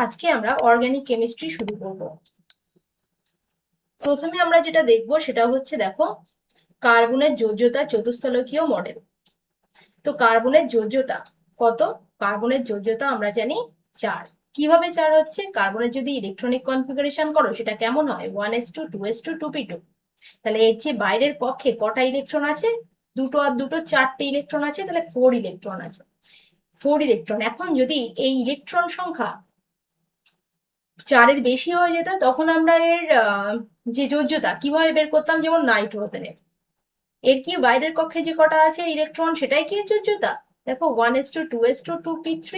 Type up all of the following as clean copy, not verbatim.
আজকে আমরা organic chemistry শুরু করব। প্রথমে আমরা যেটা দেখব সেটা হচ্ছে, দেখো, কার্বনের যোজ্যতা চতুস্থলকীয় মডেল। তো কার্বনের যোজ্যতা কত? কার্বনের যোজ্যতা আমরা জানি 4। কিভাবে 4 হচ্ছে? কার্বনের যদি ইলেকট্রনিক কনফিগারেশন করো সেটা কেমন হয়, 1s2 2s2 2p2। তাহলে এর যে বাইরের কক্ষে কটা ইলেকট্রন আছে? দুটো আর দুটো 4টে ইলেকট্রন আছে, তাহলে 4 ইলেকট্রন আছে। 4 ইলেকট্রন। এখন যদি এই ইলেকট্রন সংখ্যা 4-এর বেশি হয়ে যেত, তখন আমরা এর যে যোজ্যতা কিভাবে বের করতাম, যেমন নাইট্রোজেনের এর কি বাইরের কক্ষে যে কটা আছে ইলেকট্রন সেটাই কি এর যোজ্যতা। দেখো 1s2 2s2 2p3,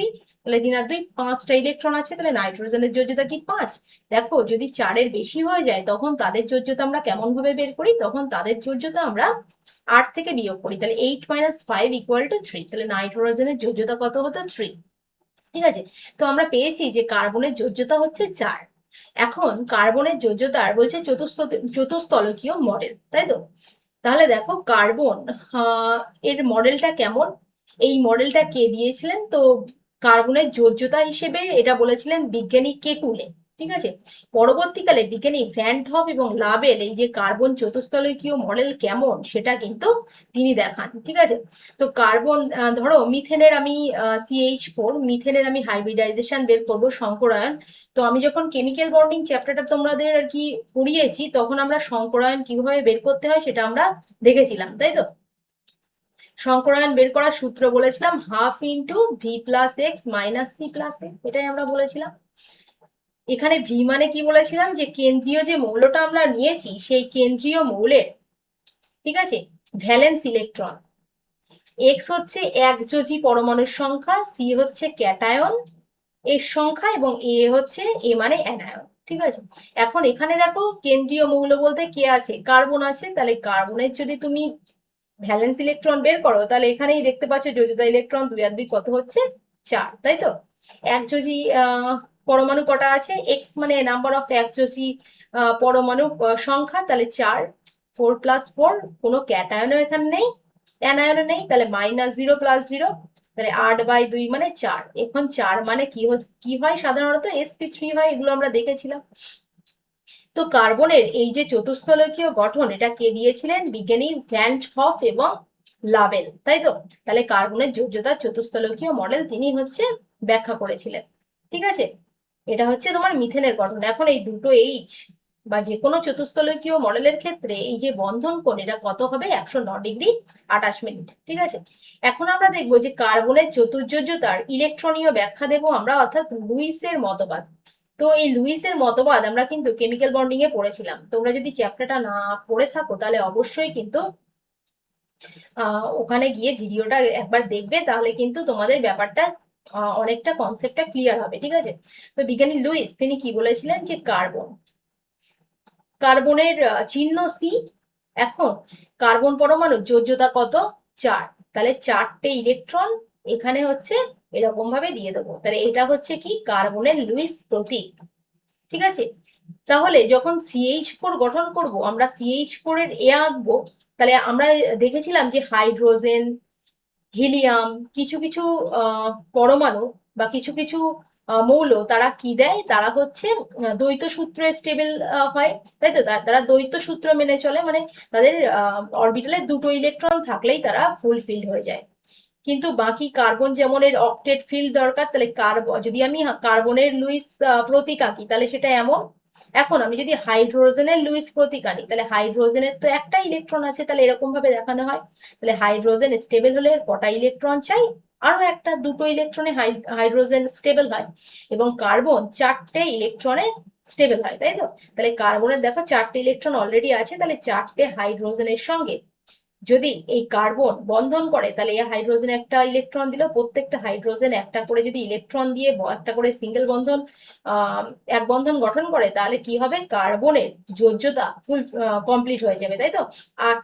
তাহলে 3 আর 2 5টা ইলেকট্রন আছে, তাহলে নাইট্রোজেনের যোজ্যতা কি 5। দেখো যদি 4-এর বেশি হয়ে যায় তখন তাদের যোজ্যতা আমরা কেমন ভাবে বের করি, তখন তাদের যোজ্যতা আমরা 8 থেকে বিয়োগ করি, তাহলে 8 - 5 = 3। তাহলে নাইট্রোজেনের যোজ্যতা কত হতো? 3। ঠিক আছে। তো আমরা পেয়েছি যে কার্বনের যোজ্যতা হচ্ছে 4। এখন কার্বনের যোজ্যতার বলছে চতুস্তলকীয় মডেল, তাই তো? তাহলে দেখো কার্বন, আহ, এর মডেলটা কেমন, এই মডেলটা কে দিয়েছিলেন? তো কার্বনের যোজ্যতা হিসেবে এটা বলেছিলেন বিজ্ঞানী কেকুলে। ঠিক আছে। পরবর্তীকালে বিজ্ঞানী ভ্যান টপ এবং লাবেল এই যে কার্বন চতুস্তলকীয় মডেল কেমন সেটা কিন্তু তিনি দেখান। ঠিক আছে। তো কার্বন, ধরো মিথেনের আমি CH4, মিথেনের আমি হাইব্রিডাইজেশন বের করবো, সংকরায়ন। তো আমি যখন কেমিক্যাল বন্ডিং চ্যাপ্টারটা তোমাদের আর কি পড়িয়েছি, তখন আমরা সংকরায়ন কিভাবে বের করতে হয় সেটা আমরা দেখেছিলাম, তাই তো? সংকরায়ন বের করার সূত্র বলেছিলাম 1/2V+X - C+X, এটাই আমরা বলেছিলাম। এখানে ভি মানে কি বলেছিলাম, যে কেন্দ্রীয় যে মৌলটা আমরা নিয়েছি সেই কেন্দ্রীয় মৌলের, ঠিক আছে, ভ্যালেন্স ইলেকট্রন। এক্স হচ্ছে একযোজী পরমাণুর সংখ্যা, সি হচ্ছে ক্যাটায়ন এর সংখ্যা, এবং এ হচ্ছে, এ মানে অ্যানায়ন। ঠিক আছে। এখন এখানে দেখো কেন্দ্রীয় মৌল বলতে কে আছে? কার্বন আছে। তাহলে কার্বনের যদি তুমি ভ্যালেন্স ইলেকট্রন বের করো, তাহলে এখানেই দেখতে পাচ্ছ যোজ্যতা ইলেকট্রন 2 আর 2 কত হচ্ছে? 4, তাই তো? একযোজী পরমাণু কটা আছে? এক্স মানে নাম্বার অফ একযোজী পরমাণু সংখ্যা, তাহলে 4। 4+4, কোনো ক্যাটায়নও এখানে নেই, অ্যানায়নও নেই, তাহলে -0 + 0, তাহলে 8/2 মানে 4। এখন 4 মানে কি হয়? সাধারণত sp3 হয়, এগুলো আমরা দেখেছিলাম। তো কার্বনের এই যে চতুস্থলকীয় গঠন, এটা কে দিয়েছিলেন? বিজ্ঞানী ভ্যান হফ এবং লাবেল, তাই তো? তাহলে কার্বনের যোজ্যতার চতুস্থলকীয় মডেল তিনি হচ্ছে ব্যাখ্যা করেছিলেন। ঠিক আছে। এটা হচ্ছে তোমার মিথেনের গঠন। এখন এই দুটো এইচ বা যে কোনো চতুস্থলকীয় মডেলের ক্ষেত্রে এই যে বন্ধন কোণ, এটা কত হবে? 109°28'। ঠিক আছে। এখন আমরা দেখবো যে কার্বনের চতুর্যোজ্যতার ইলেকট্রনীয় ব্যাখ্যা দেবো আমরা, অর্থাৎ লুইসের মতবাদ। তো এই লুইসের মতবাদ আমরা কিন্তু কেমিক্যাল বন্ডিং এ পড়েছিলাম। তোমরা যদি চ্যাপ্টারটা না পড়ে থাকো তাহলে অবশ্যই কিন্তু ওখানে গিয়ে ভিডিওটা একবার দেখবে, তাহলে কিন্তু তোমাদের ব্যাপারটা অনেকটা কনসেপ্টটা ক্লিয়ার হবে। ঠিক আছে। তো বিজ্ঞানী লুইস তিনি কি বলেছিলেন, যে কার্বনের চিহ্ন সি। এখন কার্বন পরমাণু যোজ্যতা কত? 4। তাহলে 4টে ইলেকট্রন এখানে হচ্ছে এরকম ভাবে দিয়ে দেবো, তাহলে এটা হচ্ছে কি? কার্বনের লুইস প্রতীক। ঠিক আছে। তাহলে যখন CH4 গঠন করব, আমরা CH4 এর এ আঁকবো। তাহলে আমরা দেখেছিলাম যে হাইড্রোজেন, হিলিয়াম, কিছু কিছু পরমাণু বা কিছু কিছু মৌল তারা কি দেয়? তারা হচ্ছে দ্বৈত সূত্রে স্টেবল হয়, তাই তো? তারা দ্বৈত সূত্র মেনে চলে, মানে তাদের অরবিটালে দুটো ইলেকট্রন থাকলেই তারা ফুলফিলড হয়ে যায়। কিন্তু বাকি কার্বন যেমন এর অক্টেট ফিল্ড দরকার, তাহলে যদি আমি কার্বনের লুইস প্রতীক আঁকি তাহলে সেটা এমন। এখন আমি যদি হাইড্রোজেনের লুইস প্রতীক আনি, তাহলে হাইড্রোজেনের তো একটা ইলেকট্রন আছে, তাহলে এরকম ভাবে দেখানো হয়। তাহলে হাইড্রোজেন স্টেবল হলে কটা ইলেকট্রন চাই? আরো একটা, দুটো ইলেকট্রনে হাইড্রোজেন স্টেবল হয়, এবং কার্বন 4টে ইলেকট্রনে স্টেবল হয়, তাই তো? তাহলে কার্বনের দেখো 4টে ইলেকট্রন অলরেডি আছে, তাহলে 4টে হাইড্রোজেনের সঙ্গে যদি এই কার্বন বন্ধন করে, তাহলে এই হাইড্রোজেন একটা ইলেকট্রন দিল, প্রত্যেকটা হাইড্রোজেন একটা করে যদি ইলেকট্রন দিয়ে একটা করে সিঙ্গেল বন্ধন, এক বন্ধন গঠন করে, তাহলে কি হবে? কার্বনের যোজ্যতা ফুল কমপ্লিট হয়ে যাবে, তাই তো? আর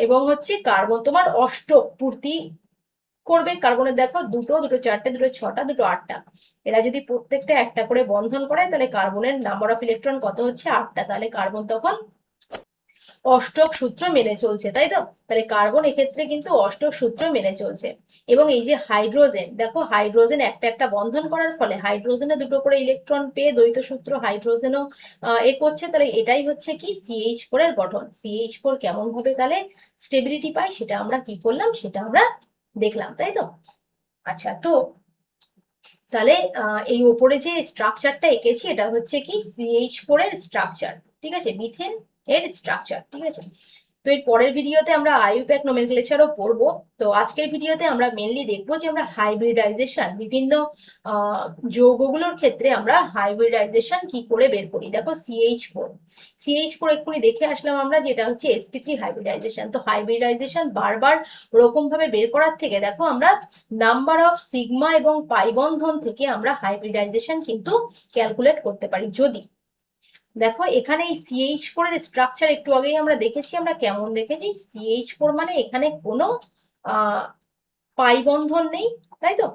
এবং হচ্ছে কার্বন তোমার অষ্টক পূর্তি করবে। কার্বনের দেখো দুটো, দুটো 4টে, দুটো 6টা, দুটো 8টা। এরা যদি প্রত্যেকটা একটা করে বন্ধন করে, তাহলে কার্বনের নাম্বার অফ ইলেকট্রন কত হচ্ছে? 8টা। তাহলে কার্বন তখন অষ্টক সূত্র মেনে চলছে, তাই তো? তাহলে কার্বন এক্ষেত্রে কিন্তু অষ্টক সূত্র মেনে চলছে। এবং এই যে হাইড্রোজেন, দেখো হাইড্রোজেন একটা একটা বন্ধন করার ফলে হাইড্রোজেনে দুটো করে ইলেকট্রন পেয়ে দ্বৈত সূত্র হাইড্রোজেনও এ করছে। তাহলে এটাই হচ্ছে কি CH4 এর গঠন। CH4 কেমন ভাবে তাহলে স্টেবিলিটি পায় সেটা আমরা কি করলাম, সেটা আমরা দেখলাম, তাই তো? আচ্ছা, তো তাহলে এই ওপরে যে স্ট্রাকচারটা এঁকেছি এটা হচ্ছে কি CH4 এর স্ট্রাকচার, ঠিক আছে, মিথেন এর স্ট্রাকচার, ঠিক আছে। তো এর পরের ভিডিওতে আমরা আইইউপ্যাক নোমেনক্লেচারও পড়বো। তো আজকের ভিডিওতে আমরা মেনলি দেখবো যে আমরা হাইব্রিডাইজেশন বিভিন্ন যৌগগুলোর ক্ষেত্রে আমরা হাইব্রিডাইজেশন কি করে বের করি। দেখো CH4 এক্ষুনি দেখে আসলাম আমরা, যেটা হচ্ছে sp3 হাইব্রিডাইজেশন। তো হাইব্রিডাইজেশন বারবার ওরকম ভাবে বের করার থেকে দেখো আমরা নাম্বার অফ সিগমা এবং পাই বন্ধন থেকে আমরা হাইব্রিডাইজেশন কিন্তু ক্যালকুলেট করতে পারি। যদি দেখো এখানে এই CH4 এর স্ট্রাকচার একটু আগেই আমরা দেখেছি, আমরা কেমন দেখেছি, CH4 মানে এখানে কোনো পাই বন্ধন নেই, তাই তো?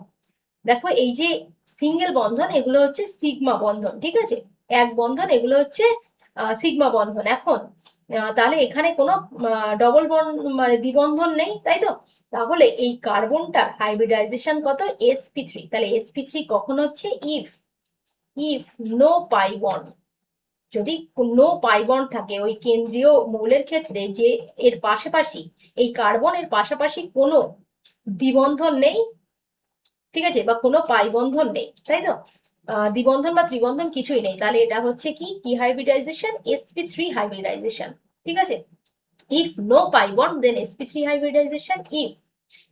দেখো এই যে সিঙ্গেল বন্ধন এগুলো হচ্ছে সিগমা বন্ধন, ঠিক আছে, এক বন্ধন এগুলো হচ্ছে সিগমা বন্ধন। এখন তাহলে এখানে কোনো ডবল বন্ড মানে দ্বিবন্ধন নেই, তাই তো? তাহলে এই কার্বনটার হাইব্রিডাইজেশন কত, sp3। তাহলে sp3 কখন হচ্ছে, if if no pi bond, যদি নো পাই বন্ড থাকে ওই কেন্দ্রীয় মৌলের ক্ষেত্রে, যে এর পাশাপাশি এই কার্বনের পাশাপাশি কোনো দ্বিবন্ধন নেই, ঠিক আছে, বা কোনো পাই বন্ধন নেই, তাই তো? দ্বিবন্ধন বা ত্রিবন্ধন কিছুই নেই, তাহলে এটা হচ্ছে কি কি হাইব্রিডাইজেশন, sp3 হাইব্রিডাইজেশন, ঠিক আছে। If no pi bond then sp3 hybridization. If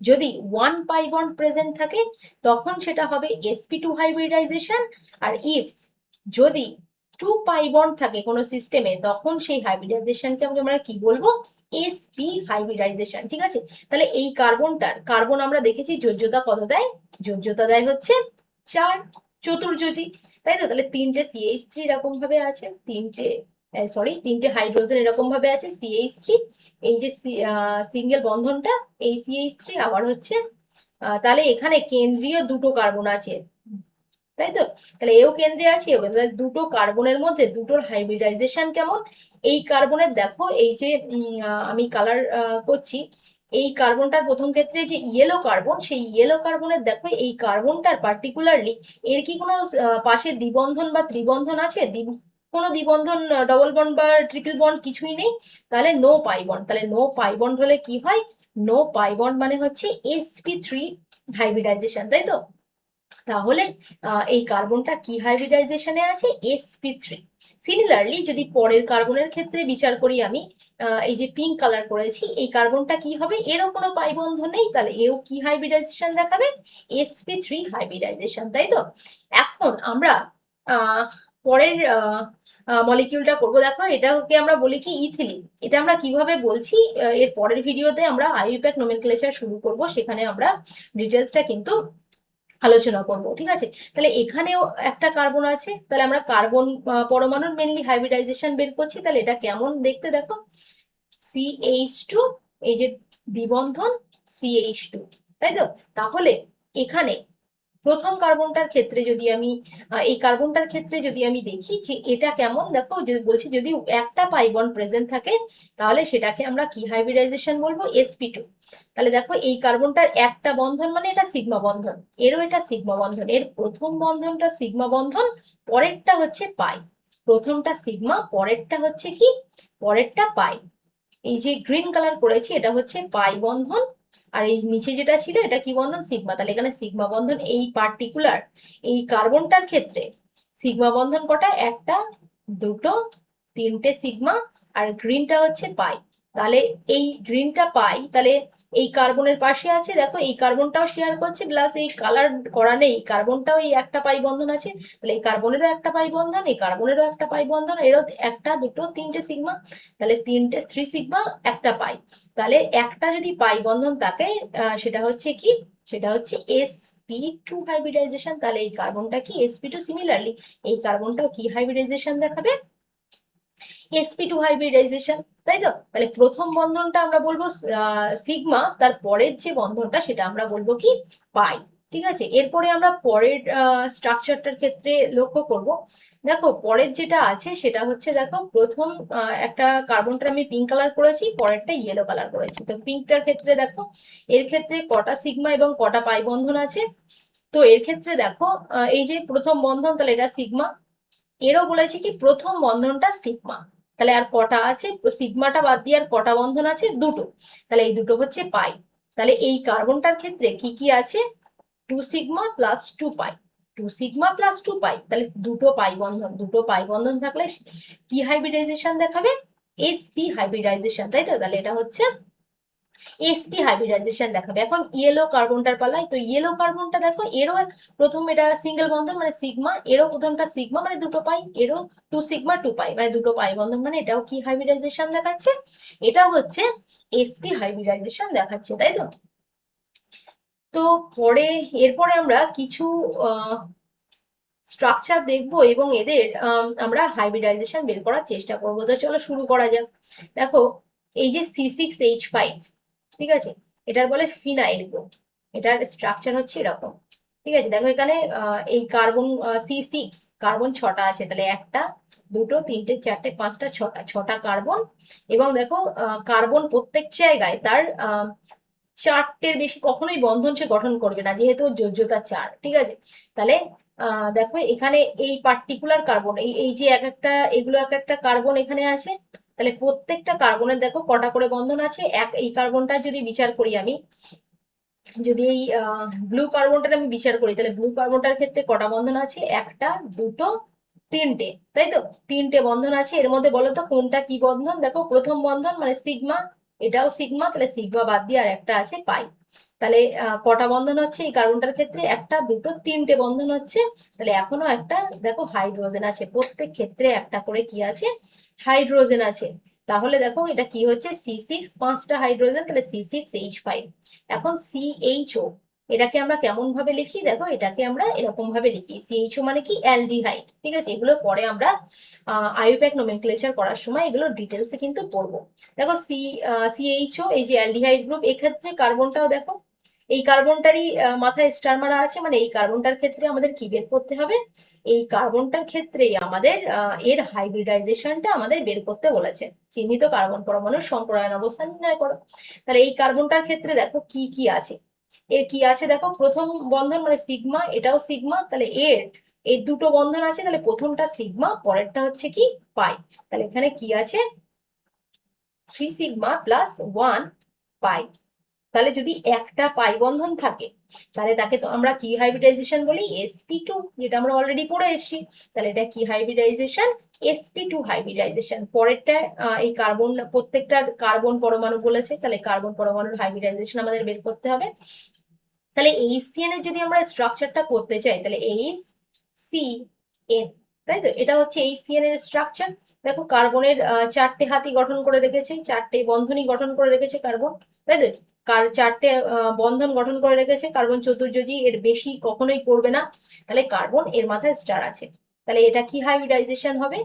যদি ওয়ান পাই বন্ড প্রেজেন্ট থাকে তখন সেটা হবে sp2 হাইব্রিডাইজেশন। আর ইফ যদি টু পাই বন্ড থাকে কোনো সিস্টেমে তখন সেই হাইব্রিডাইজেশনকে আমরা কি বলবো, sp হাইব্রিডাইজেশন, ঠিক আছে। তাহলে এই কার্বন আমরা দেখেছি যোজ্যতা কত দেয়, যোজ্যতা দেয় হচ্ছে 4, চতুর্যোজী, তাই তো? তাহলে তিনটে CH3 এরকম ভাবে আছে, তিনটে হাইড্রোজেন এরকম ভাবে আছে CH3, এই যে সিঙ্গেল বন্ধনটা এই CH3 আবার হচ্ছে তাহলে এখানে কেন্দ্রীয় দুটো কার্বন আছে, তাই তো? তাহলে এও কেন্দ্রে আছে, দুটো কার্বনের মধ্যে দুটোর হাইব্রিডাইজেশন কেমন। এই কার্বনের দেখো এই যে আমি কালার করছি, এই কার্বনটার প্রথম ক্ষেত্রে যে ইয়েলো কার্বন, সেই ইয়েলো কার্বনের দেখো এই কার্বনটার পার্টিকুলারলি এর কি কোনো পাশে দ্বিবন্ধন বা ত্রিবন্ধন আছে, কোনো দ্বিবন্ধন ডবল বন্ড বা ট্রিপল বন্ড কিছুই নেই, তাহলে নো পাই বন্ড। তাহলে নো পাই বন্ড হলে কি হয়, নো পাই বন্ড মানে হচ্ছে sp3 হাইব্রিডাইজেশন, তাই তো? তাহলে এই কার্বনটা কি হাইব্রিডাইজেশনে আছে, sp3। সিমিলারলি যদি পরের কার্বনের ক্ষেত্রে বিচার করি আমি, এই যে পিঙ্ক কালার করেছি এই কার্বনটা কি হবে, এরও কোনো পাই বন্ধন নেই, তাহলে এও কি হাইব্রিডাইজেশন দেখাবে, sp3 হাইব্রিডাইজেশন, তাই তো? এখন আমরা পরের মলিকিউলটা করবো। দেখো এটাকে আমরা বলি কি ইথিলিন। এটা আমরা কিভাবে বলছি এর পরের ভিডিওতে আমরা আইইউপ্যাক নোমেনক্লেচার শুরু করব, সেখানে আমরা ডিটেলসটা কিন্তু আলোচনা করব, ঠিক আছে। তাহলে এখানেও একটা কার্বন আছে, তাহলে আমরা কার্বন পরমাণুর মেনলি হাইব্রিডাইজেশন বের করছি। তাহলে এটা কেমন দেখতে দেখো, CH2, এই যে দ্বিবন্ধন CH2, তাই তো? তাহলে এখানে প্রথম কার্বনটার ক্ষেত্রে যদি আমি এই কার্বনটার ক্ষেত্রে যদি আমি দেখি যে এটা কেমন, দেখো যে বলছি যদি একটা পাই বন্ড প্রেজেন্ট থাকে তাহলে সেটাকে আমরা কি হাইব্রিডাইজেশন বলবো, sp2। তাহলে দেখো এই কার্বনটার একটা বন্ধন মানে এটা সিগমা বন্ধন, এরও এটা সিগমা বন্ধন, এর প্রথম বন্ধনটা সিগমা বন্ধন, পরেরটা হচ্ছে পাই। প্রথমটা সিগমা, পরেরটা হচ্ছে কি, পরেরটা পাই। এই যে গ্রিন কালার করেছি এটা হচ্ছে পাই বন্ধন, আর এই নিচে যেটা ছিল এটা কি বন্ধন, সিগমা। তাহলে এখানে সিগমা বন্ধন এই পার্টিকুলার এই কার্বনটার ক্ষেত্রে সিগমা বন্ধন কটা, একটা, দুটো, তিনটে সিগমা, আর গ্রিনটা হচ্ছে পাই। তাহলে এই গ্রিনটা পাই, তাহলে এই কার্বনের পাশে আছে, দেখো এই কার্বনটাও শেয়ার করছে, প্লাস এই কালার করা নেই কার্বনটাও এই একটা পাই বন্ধন আছে, তাহলে এই কার্বনেরও একটা পাই বন্ধন, এই কার্বনেরও একটা পাই বন্ধন, এরও একটা, দুটো, তিনটে সিগমা, তাহলে তিনটে 3 সিগমা, একটা পাই। তাহলে একটা যদি পাই বন্ধন থাকে সেটা হচ্ছে কি, সেটা হচ্ছে sp2 হাইব্রিডাইজেশন। তাহলে এই কার্বনটা কি sp2। সিমিলারলি এই কার্বনটাও কি হাইব্রিডাইজেশন দেখাবে, sp2 হাইব্রিডাইজেশন, তাই তো? তাহলে প্রথম বন্ধনটা আমরা বলবো সিগমা, তার পরের যে বন্ধনটা সেটা আমরা বলবো কি পাই, ঠিক আছে, এরপরে আমরা পরের স্ট্রাকচারটার ক্ষেত্রে লক্ষ্য করব। দেখো পরের যেটা আছে সেটা হচ্ছে, দেখো প্রথম একটা কার্বনটা আমি পিঙ্ক কালার করেছি, পরেরটা ইয়েলো কালার করেছি। তো পিঙ্কটার ক্ষেত্রে দেখো এর ক্ষেত্রে কটা সিগমা এবং কটা পাই বন্ধন আছে। তো এর ক্ষেত্রে দেখো এই যে প্রথম বন্ধন, তাহলে এটা সিগমা। এরও বলেছি কি প্রথম বন্ধনটা সিগমা, তাহলে আর কটা আছে, সিগমাটা বাদ দিয়ে আর কটা বন্ধন আছে, দুটো, তাহলে এই দুটো হচ্ছে পাই। তাহলে এই কার্বনটার ক্ষেত্রে কি কি আছে, 2σ+2π, 2σ+2π, তাহলে দুটো পাই বন্ধন, দুটো পাই বন্ধন থাকলে কি হাইব্রিডাইজেশন দেখাবে, sp হাইব্রিডাইজেশন, তাই তো। তাহলে এটা হচ্ছে sp হাইব্রিডাইজেশন দেখাবে। এখন ইয়েলো কার্বনটার পালাই। তো ইয়েলো কার্বনটা দেখো এরও প্রথম এটা সিঙ্গেল বন্ধন মানে সিগমা, এরও প্রথমটা সিগমা মানে দুটো পাই, এরও 2σ2π মানে দুটো পাই বন্ধন, মানে এটাও কি হাইব্রিডাইজেশন দেখাচ্ছে, এটা হচ্ছে sp হাইব্রিডাইজেশন দেখাচ্ছে, তাই তো। তো পরে এরপরে আমরা কিছু স্ট্রাকচার দেখবো এবং এদের আমরা হাইব্রিডাইজেশন বের করার চেষ্টা করবো। তো চলো শুরু করা যাক। দেখো এই যে C6H5, ঠিক আছে, এটার বলে ফিনাইল গ্রুপ, এটার স্ট্রাকচার হচ্ছে এরকম। ঠিক আছে, দেখো এখানে এই কার্বন C6 কার্বন ছটা আছে, তাহলে একটা দুটো তিনটে চারটে পাঁচটা ছটা, ছটা কার্বন। এবং দেখো কার্বন প্রত্যেক জায়গায় তার চারটের বেশি কখনোই বন্ধন সে গঠন করবে না, যেহেতু যোজ্যতা চার। ঠিক আছে, তাহলে দেখো এখানে এই পার্টিকুলার কার্বন, এই এই যে এক একটা, এগুলো এক একটা কার্বন এখানে আছে, তাহলে প্রত্যেকটা কার্বনের দেখো কটা করে বন্ধন আছে। এই কার্বনটা যদি বিচার করি আমি, যদি এই ব্লু কার্বনটার আমি বিচার করি, তাহলে ব্লু কার্বনটার ক্ষেত্রে কটা বন্ধন আছে, একটা দুটো তিনটে, তাই তো, তিনটে বন্ধন আছে। এর মধ্যে বলো তো কোনটা কি বন্ধন, দেখো প্রথম বন্ধন মানে সিগমা, এটাও সিগমা, তাহলে সিগমা বাদ দিয়ে আর একটা আছে পাই। তাহলে কটা বন্ধন হচ্ছে এই কার্বনটার ক্ষেত্রে, একটা দুটো তিনটে বন্ধন হচ্ছে। তাহলে এখনো একটা দেখো হাইড্রোজেন আছে, প্রত্যেক ক্ষেত্রে একটা করে কি আছে, হাইড্রোজেন আছে। তাহলে দেখো এটা কি হচ্ছে, C6 পাঁচটা হাইড্রোজেন, তাহলে C6H5। এখন CHO, এটাকে আমরা কেমন ভাবে লিখি, দেখো এটাকে আমরা এরকম ভাবে লিখি, CHO মানে কি অ্যালডিহাইড। ঠিক আছে, এগুলো পরে আমরা আইইউপ্যাক নোমেনক্লেচার করার সময় এগুলো ডিটেলসে কিন্তু পড়বো। দেখো CHO এই যে অ্যালডিহাইড গ্রুপ, এক্ষেত্রে কার্বনটাও দেখো এই কার্বনটারই মাথায় স্টার মারা আছে, মানে এই কার্বনটার ক্ষেত্রে আমাদের কি বের করতে হবে, এই কার্বনটার ক্ষেত্রেই আমাদের এর হাইব্রিডাইজেশনটা আমাদের বের করতে বলেছে। চিহ্নিত কার্বন পরমাণুর সম্প্রসারণ অবস্থা নির্ণয় করো। তাহলে এই কার্বনটার ক্ষেত্রে দেখো কি কি আছে, এর কি আছে দেখো প্রথম বন্ধন মানে সিগমা, এটাও সিগমা, তাহলে এর এই দুটো বন্ধন আছে, তাহলে প্রথমটা সিগমা, পরেরটা হচ্ছে কি পাই। তাহলে এখানে কি আছে, 3σ+1 পাই। তাহলে যদি একটা পাই বন্ধন থাকে, তাহলে তাকে তো আমরা কি হাইব্রিডাইজেশন বলি, sp2, যেটা আমরা অলরেডি পড়ে এসেছি। তাহলে এটা কি হাইব্রিডাইজেশন, sp2 হাইব্রিডাইজেশন। পরেরটা এই কার্বন, প্রত্যেকটার কার্বন পরমাণু বলেছে, তাহলে কার্বন পরমাণুর হাইব্রিডাইজেশন আমাদের বের করতে হবে। তাহলে HCN এর যদি আমরা স্ট্রাকচারটা করতে চাই, তাহলে HCN, তাই তো, এটা হচ্ছে HCN এর স্ট্রাকচার। দেখো কার্বনের চারটে হাতি গঠন করে রেখেছে, চারটে বন্ধনই গঠন করে রেখেছে কার্বন, তাই তো, চারটে বন্ধন গঠন করে রেখেছে। কার্বন চতুর্যোজী, এর বেশি কখনোই করবে না। তাহলে কার্বন এর মাথায় স্টার আছে, তাহলে এটা কি হাইব্রিডাইজেশন হবে,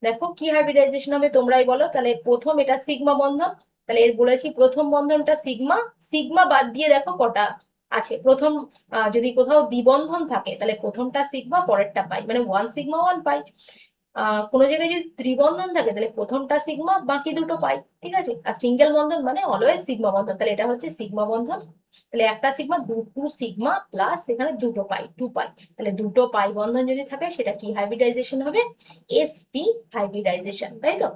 দেখো কি হাইব্রিডাইজেশন হবে তোমরাই বলো। তাহলে প্রথম এটা সিগমা বন্ধন, তাহলে এর বলেছি প্রথম বন্ধনটা সিগমা, সিগমা বাদ দিয়ে দেখো কটা আছে, প্রথম যদি কোথাও দ্বিবন্ধন থাকে তাহলে প্রথমটা সিগমা পরেরটা পাই, মানে 1σ1 পাই। কোনো জায়গায় যদি ত্রিবন্ধন থাকে তাহলে প্রথমটা সিগমা বাকি দুটো পাই। ঠিক আছে, আর সিঙ্গেল বন্ধন মানে অলওয়েজ সিগমা বন্ধন, তাহলে এটা হচ্ছে সিগমা বন্ধন। তাহলে একটা সিগমা, দুটো সিগমা প্লাস এখানে দুটো পাই, 2 পাই। তাহলে দুটো পাই বন্ধন যদি থাকে সেটা কি হাইব্রিডাইজেশন হবে, sp হাইব্রিডাইজেশন, তাই তো।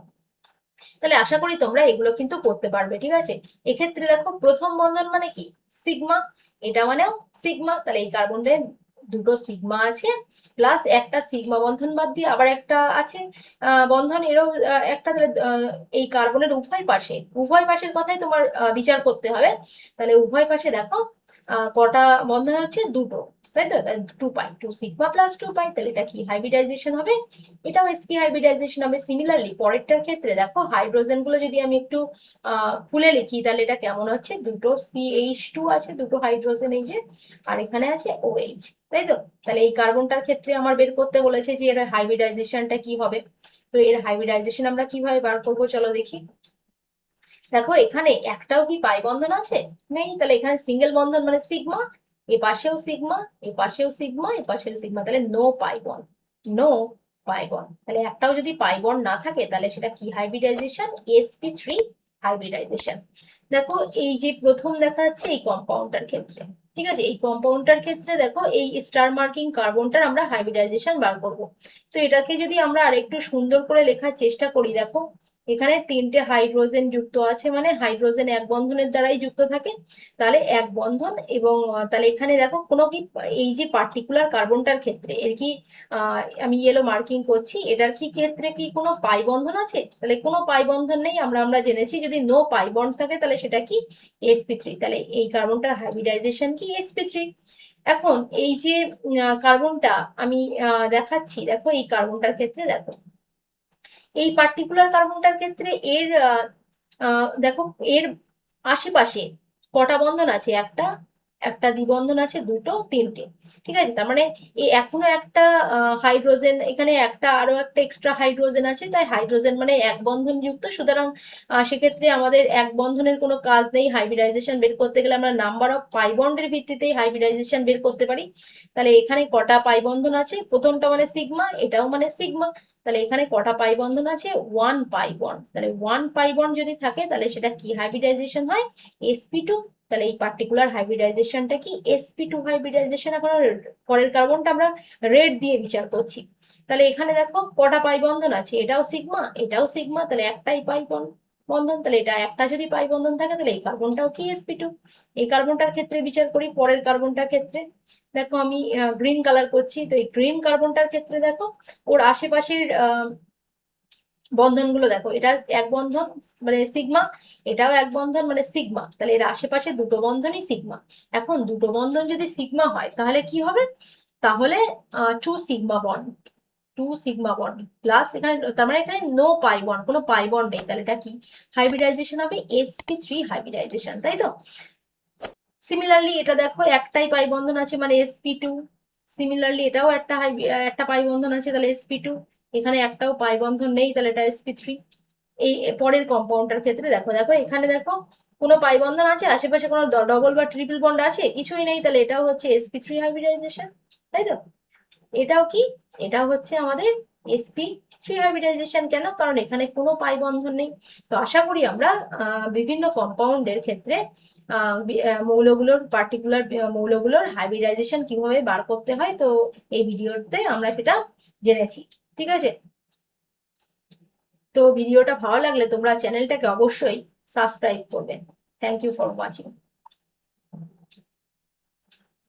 তাহলে আশা করি তোমরা এগুলো কিন্তু করতে পারবে। ঠিক আছে, এক্ষেত্রে দেখো প্রথম বন্ধন মানে কি সিগমা, এটা মানেও সিগমা, তাহলে এই কার্বনের দুটো সিগমা আছে, প্লাস একটা সিগমা বন্ধন বাদ দিয়ে আবার একটা আছে বন্ধন, এরও একটা, তাহলে এই কার্বনের উভয় পাশের কথাই তোমার বিচার করতে হবে। তাহলে উভয় পাশে দেখো কটা বন্ধন হচ্ছে, দুটো, তাই তো, 2 পাই, 2σ+2 পাই, তাহলে এটা কি হাইব্রিডাইজেশন হবে, এটাও sp হাইব্রিডাইজেশন হবে। সিমিলারলি পরেরটার ক্ষেত্রে দেখো হাইড্রোজেন গুলো যদি আমি একটু খুলে লিখি, তাহলে এটা কেমন হচ্ছে, দুটো CH2 আছে, দুটো হাইড্রোজেন এই যে, আর এখানে আছে OH, তাই তো। তাহলে এই কার্বনটার ক্ষেত্রে আমার বের করতে বলেছে যে এর হাইব্রিডাইজেশনটা কি হবে। তো এর হাইব্রিডাইজেশন আমরা কিভাবে বার করবো চলো দেখি। দেখো এখানে একটাও কি পাই বন্ধন আছে, নেই, তাহলে এখানে সিঙ্গেল বন্ধন মানে সিগমা, এ পাশেও সিগমা, এ পাশেও সিগমা, এ পাশেও সিগমা, তাহলে no pi bond, no pi bond. তাহলে একটাও যদি পাই বন্ড না থাকে তাহলে সেটা কি হাইব্রিডাইজেশন? sp3 hybridization. দেখো এই যে প্রথম দেখা যাচ্ছে এই কম্পাউন্ডটার ক্ষেত্রে, ঠিক আছে, এই কম্পাউন্ডটার ক্ষেত্রে দেখো এই স্টার মার্কিং কার্বনটার আমরা হাইব্রিডাইজেশন বার করব। তো এটাকে যদি আমরা আরেকটু সুন্দর করে লেখার চেষ্টা করি, দেখো এখানে 3টে হাইড্রোজেন যুক্ত আছে, মানে হাইড্রোজেন এক বন্ধনের দ্বারাই যুক্ত থাকে, তাহলে এক বন্ধন। এবং তাহলে এখানে দেখো কোনো কি এই যে পার্টিকুলার কার্বনটার ক্ষেত্রে এর কি আমি ইয়েলো মার্কিং করছি, এটার কি ক্ষেত্রে কি কোনো পাই বন্ধন আছে? তাহলে কোনো পাই বন্ধন নেই। আমরা জেনেছি যদি নো পাই বন্ড থাকে তাহলে সেটা কি sp3, তাহলে এই কার্বনটার হাইব্রিডাইজেশন কি sp3। এখন এই যে কার্বনটা আমি দেখাচ্ছি, দেখো এই কার্বনটার ক্ষেত্রে দেখো এই পার্টিকুলার কার্বনটার ক্ষেত্রে এর দেখো এর আশেপাশে কটা বন্ধন আছে? একটা, একটা দ্বিবন্ধন আছে, দুটো, তিনটে, ঠিক আছে। তার মানে এই এখনো একটা হাইড্রোজেন, এখানে একটা আরো একটা এক্সট্রা হাইড্রোজেন আছে, তাই হাইড্রোজেন মানে এক বন্ধন যুক্ত। সুতরাং সেক্ষেত্রে আমাদের এক বন্ধনের কোনো কাজ নেই, হাইব্রিডাইজেশন বের করতে গেলে আমরা নাম্বার অফ পাই বন্ডের ভিত্তিতেই হাইব্রিডাইজেশন বের করতে পারি। তাহলে এখানে কটা পাই বন্ধন আছে? প্রথমটা মানে সিগমা, এটাও মানে সিগমা, তাহলে এখানে কটা পাই বন্ধন আছে? 1 পাই বন্ড। তাহলে 1 পাই বন্ড যদি থাকে তাহলে সেটা কি হাইব্রিডাইজেশন হয়? sp2। তাহলে এই পার্টিকুলার হাইব্রিডাইজেশনটা কি sp2 হাইব্রিডাইজেশন। এখন পরের কার্বনটা আমরা রেড দিয়ে বিচার করছি। তাহলে এখানে দেখো কটা পাই বন্ধন আছে? এটাও সিগমা, এটাও সিগমা, তাহলে একটাই পাই বন্ধন। তাহলে এটা একটা যদি পাই বন্ধন থাকে তাহলে এই কার্বনটাও কি sp2। এই কার্বনটার ক্ষেত্রে বিচার করি, পরের কার্বনটার ক্ষেত্রে দেখো আমি গ্রিন কালার করছি। তো এই গ্রিন কার্বনটার ক্ষেত্রে দেখো ওর আশেপাশের বন্ধনগুলো দেখো, এটা এক বন্ধন মানে সিগমা, এটাও এক বন্ধন মানে সিগমা, তাহলে এর আশেপাশে দুটো বন্ধনই সিগমা। এখন দুটো বন্ধন যদি সিগমা হয় তাহলে কি হবে? তাহলে 2 sigma bond, 2 sigma bond plus এখানে, তার মানে এখানে নো পাই বন্ড, কোনো পাই বন্ড নেই, তাহলে এটা কি হাইব্রিডাইজেশন হবে? sp3 হাইব্রিডাইজেশন, তাই তো। সিমিলারলি এটা দেখো একটাই পাই বন্ধন আছে মানে sp2, সিমিলারলি এটাও একটা পাই বন্ধন আছে তাহলে sp2, এখানে একটাও পাই বন্ধন নেই তাহলে এটা sp3। এই পরের কম্পাউন্ডটার ক্ষেত্রে দেখো, দেখো এখানে দেখো কোনো পাই বন্ধন আছে, আশেপাশে কোনো ডবল বা ট্রিপল বন্ড আছে? কিছুই নেই, তাহলে এটাও হচ্ছে sp3 হাইব্রিডাইজেশন, তাই তো। এটাও কি, এটাও হচ্ছে আমাদের sp3 হাইব্রিডাইজেশন। কেন? কারণ এখানে কোনো পাই বন্ধন নেই। তো আশা করি আমরা বিভিন্ন কম্পাউন্ডের ক্ষেত্রে মৌলগুলোর পার্টিকুলার মৌলগুলোর হাইব্রিডাইজেশন কিভাবে বার করতে হয়, তো এই ভিডিওতে আমরা সেটা জেনেছি, ঠিক আছে। তো ভিডিওটা ভালো লাগলে তোমরা চ্যানেলটাকে অবশ্যই সাবস্ক্রাইব করবে। Thank you for watching.